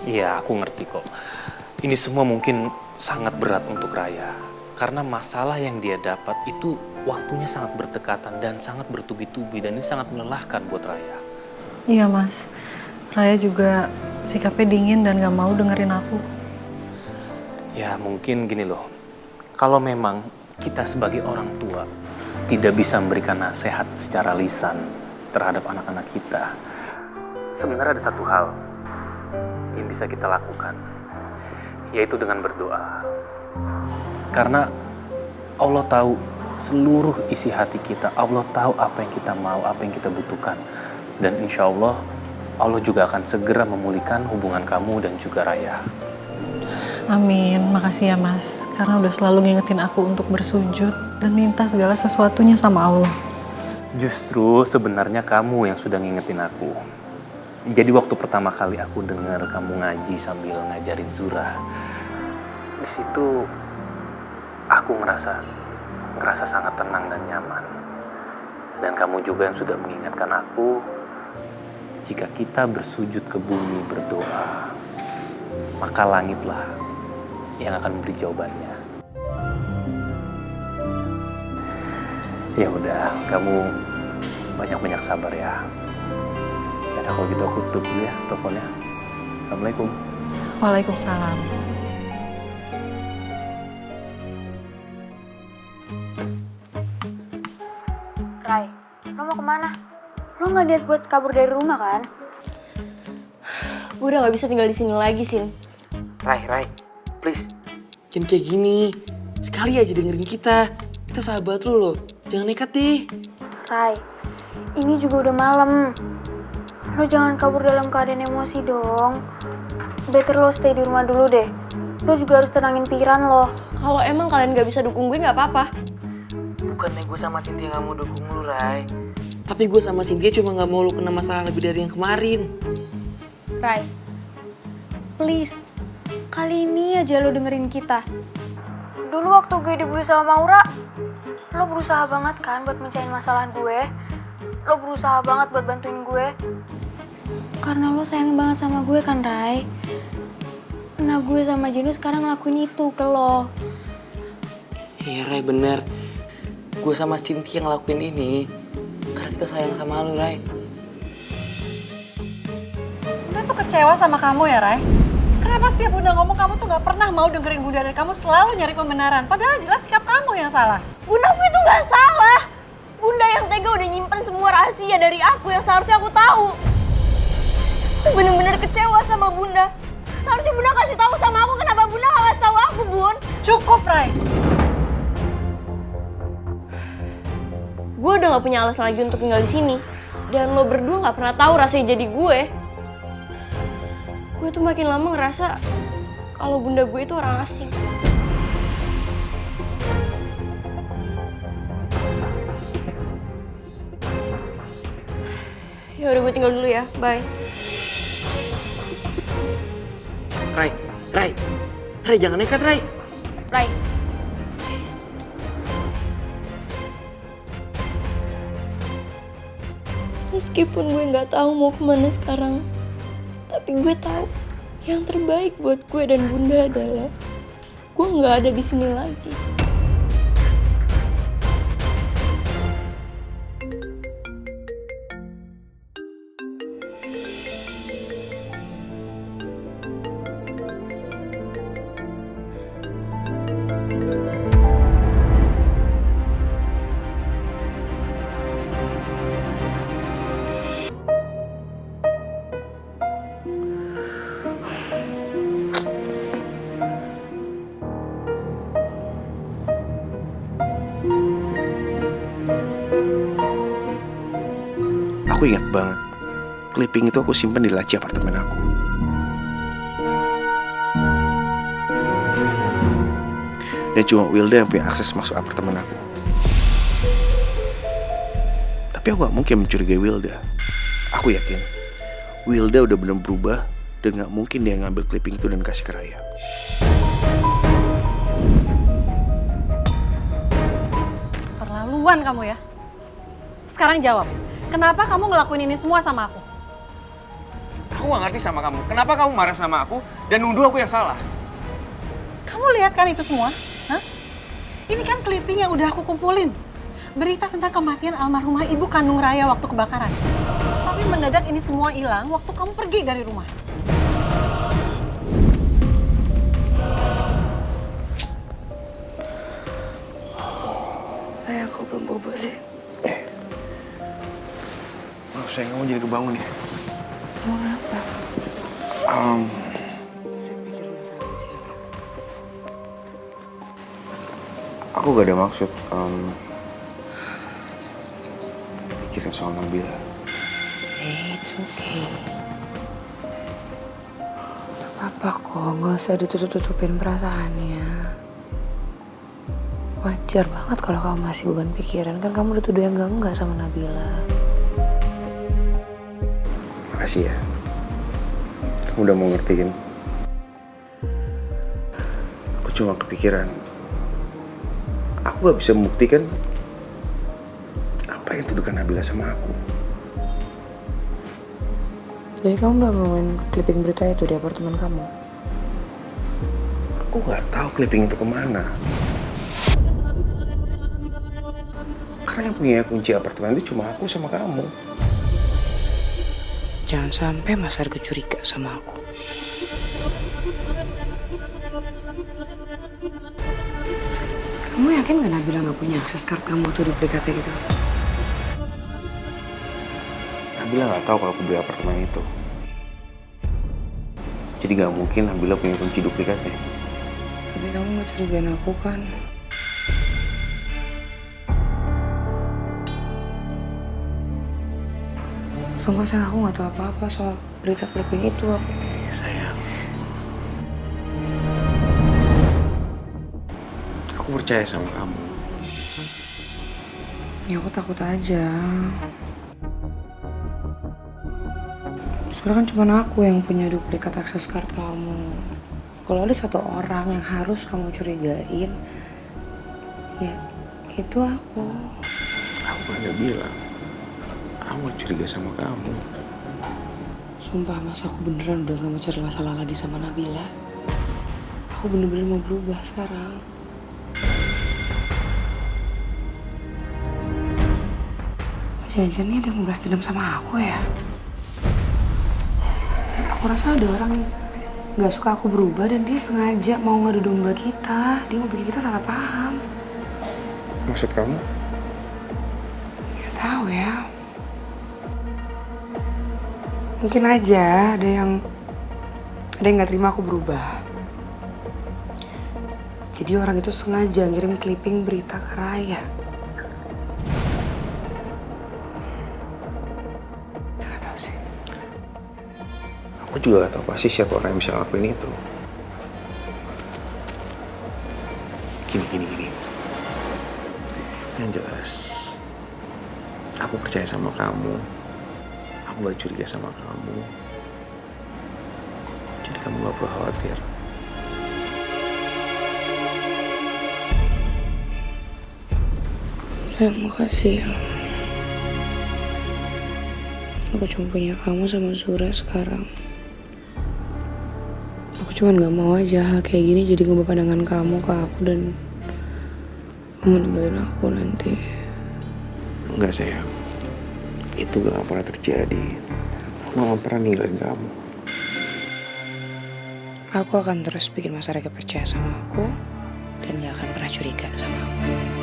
Iya, aku ngerti kok. Ini semua mungkin sangat berat untuk Raya. Karena masalah yang dia dapat itu waktunya sangat berdekatan dan sangat bertubi-tubi. Dan ini sangat melelahkan buat Raya. Iya mas, Raya juga sikapnya dingin dan gak mau dengerin aku. Ya mungkin gini loh. Kalau memang kita sebagai orang tua tidak bisa memberikan nasihat secara lisan terhadap anak-anak kita. Sebenarnya ada satu hal yang bisa kita lakukan, yaitu dengan berdoa. Karena Allah tahu seluruh isi hati kita. Allah tahu apa yang kita mau, apa yang kita butuhkan. Dan insya Allah, Allah juga akan segera memulihkan hubungan kamu dan juga Raya. Amin, makasih ya mas. Karena udah selalu ngingetin aku untuk bersujud dan minta segala sesuatunya sama Allah. Justru sebenarnya kamu yang sudah ngingetin aku. Jadi waktu pertama kali aku dengar kamu ngaji sambil ngajarin surah, di situ aku ngerasa sangat tenang dan nyaman. Dan kamu juga yang sudah mengingatkan aku, jika kita bersujud ke bumi berdoa, maka langitlah yang akan memberi jawabannya. Ya udah, kamu banyak-banyak sabar ya. Ya udah, kalau gitu aku tutup dulu ya teleponnya. Assalamualaikum. Waalaikumsalam. Rai, lo mau kemana? Lo nggak niat buat kabur dari rumah kan? Gue udah gak bisa tinggal di sini lagi, Sin. Rai, please. Jangan kayak gini. Sekali aja dengerin kita. Kita sahabat lu loh. Jangan nekat deh. Rai, ini juga udah malam. Lo jangan kabur dalam keadaan emosi dong. Better lo stay di rumah dulu deh. Lo juga harus tenangin pikiran lo. Kalau emang kalian gak bisa dukung gue gak apa-apa. Bukannya gue sama Cynthia gak mau dukung lu, Rai. Tapi gue sama Cynthia cuma gak mau lu kena masalah lebih dari yang kemarin. Rai, please. Kali ini aja lo dengerin kita. Dulu waktu gue dibully sama Maura, lo berusaha banget kan buat mencahin masalah gue. Lo berusaha banget buat bantuin gue. Karena lo sayang banget sama gue kan, Rai. Nah, gue sama Jinu sekarang ngelakuin itu ke lo. Iya, Rai, bener. Gue sama Cynthia ngelakuin ini karena kita sayang sama lu, Rai. Bunda tuh kecewa sama kamu ya, Rai? Kenapa setiap Bunda ngomong kamu tuh gak pernah mau dengerin Bunda dan kamu selalu nyari pembenaran? Padahal jelas sikap kamu yang salah. Bunda gue itu gak salah. Bunda yang tega udah nyimpen semua rahasia dari aku yang seharusnya aku tahu. Aku bener-bener kecewa sama Bunda. Seharusnya Bunda kasih tahu sama aku, kenapa Bunda gak kasih tahu aku, Bun? Cukup, Rai. Gue udah gak punya alasan lagi untuk tinggal di sini. Dan lo berdua gak pernah tahu rasanya jadi gue. Gue tuh makin lama ngerasa kalau bunda gue itu orang asing. Ya udah, gue tinggal dulu ya. Bye. Rai, jangan nekat, Rai. Rai. Meskipun gue nggak tahu mau kemana sekarang, tapi gue tahu yang terbaik buat gue dan bunda adalah gue nggak ada di sini lagi. Aku ingat banget, clipping itu aku simpen di laci apartemen aku. Dan cuma Wilda yang punya akses masuk apartemen aku. Tapi aku gak mungkin mencurigai Wilda. Aku yakin Wilda udah bener berubah dan gak mungkin dia ngambil clipping itu dan kasih ke Raya. Terlaluan kamu ya. Sekarang jawab, kenapa kamu ngelakuin ini semua sama aku? Aku gak ngerti sama kamu. Kenapa kamu marah sama aku dan nuduh aku yang salah? Kamu lihat kan itu semua? Hah? Ini kan clipping yang udah aku kumpulin. Berita tentang kematian almarhumah ibu kandung Raya waktu kebakaran. Tapi mendadak ini semua hilang waktu kamu pergi dari rumah. Ayah, aku belum bobo sih. Maaf sayang, kamu jadi kebangun ya? Mau apa? Um, Saya pikir masalah siapa? aku gak ada maksud pikirin soal Nabila. It's okay. Gak apa-apa kok, gak usah ditutup-tutupin perasaannya. Wajar banget kalau kamu masih beban pikiran, kan kamu dituduh yang enggak sama Nabila. Makasih ya. Kamu udah mau ngertiin. Aku cuma kepikiran. Aku gak bisa membuktikan apa yang tuduhkan Nabila sama aku. Jadi kamu udah nemuin clipping berita itu di apartemen kamu? Aku gak tahu clipping itu kemana. Karena yang punya kunci apartemen itu cuma aku sama kamu. Jangan sampai Mas Arga curiga sama aku. Kamu yakin gak Nabila gak punya akses card kamu tuh di duplikatnya gitu? Nabila gak tahu kalau aku beli apartemen itu. Jadi gak mungkin Nabila punya kunci duplikatnya. Tapi kamu gak curigain aku kan? Sumpah sayang, aku gak tahu apa-apa soal berita clipping itu. Sayang. Aku percaya sama kamu. Ya aku takut aja. Soalnya kan cuma aku yang punya duplikat akses card kamu. Kalau ada satu orang yang harus kamu curigain, ya itu aku. Aku kan udah bilang, aku gak curiga sama kamu. Sumpah Mas, aku beneran udah gak mau cari masalah lagi sama Nabila. Aku bener-bener mau berubah sekarang. Jangan-jangan ini ada yang membalas dendam sama aku ya? Aku rasa ada orang yang gak suka aku berubah dan dia sengaja mau ngadu domba kita. Dia mau bikin kita salah paham. Maksud kamu? Gak tahu ya. Mungkin aja ada yang gak terima aku berubah. Jadi orang itu sengaja ngirim clipping berita ke Raya. Gak tahu sih. Aku juga gak tahu pasti siapa orang yang bisa ngelakuin itu. Gini. Yang jelas, aku percaya sama kamu. Aku gak curiga sama kamu. Jadi kamu gak perlu khawatir. Sayang, makasih ya. Aku cuma punya kamu sama Zura sekarang. Aku cuma gak mau aja hal kayak gini jadi ngubah pandangan kamu ke aku dan kamu ninggalin aku nanti. Enggak sayang, itu gak pernah terjadi. Aku gak pernah ninggalin kamu. Aku akan terus bikin Mas Arga percaya sama aku dan gak akan pernah curiga sama aku.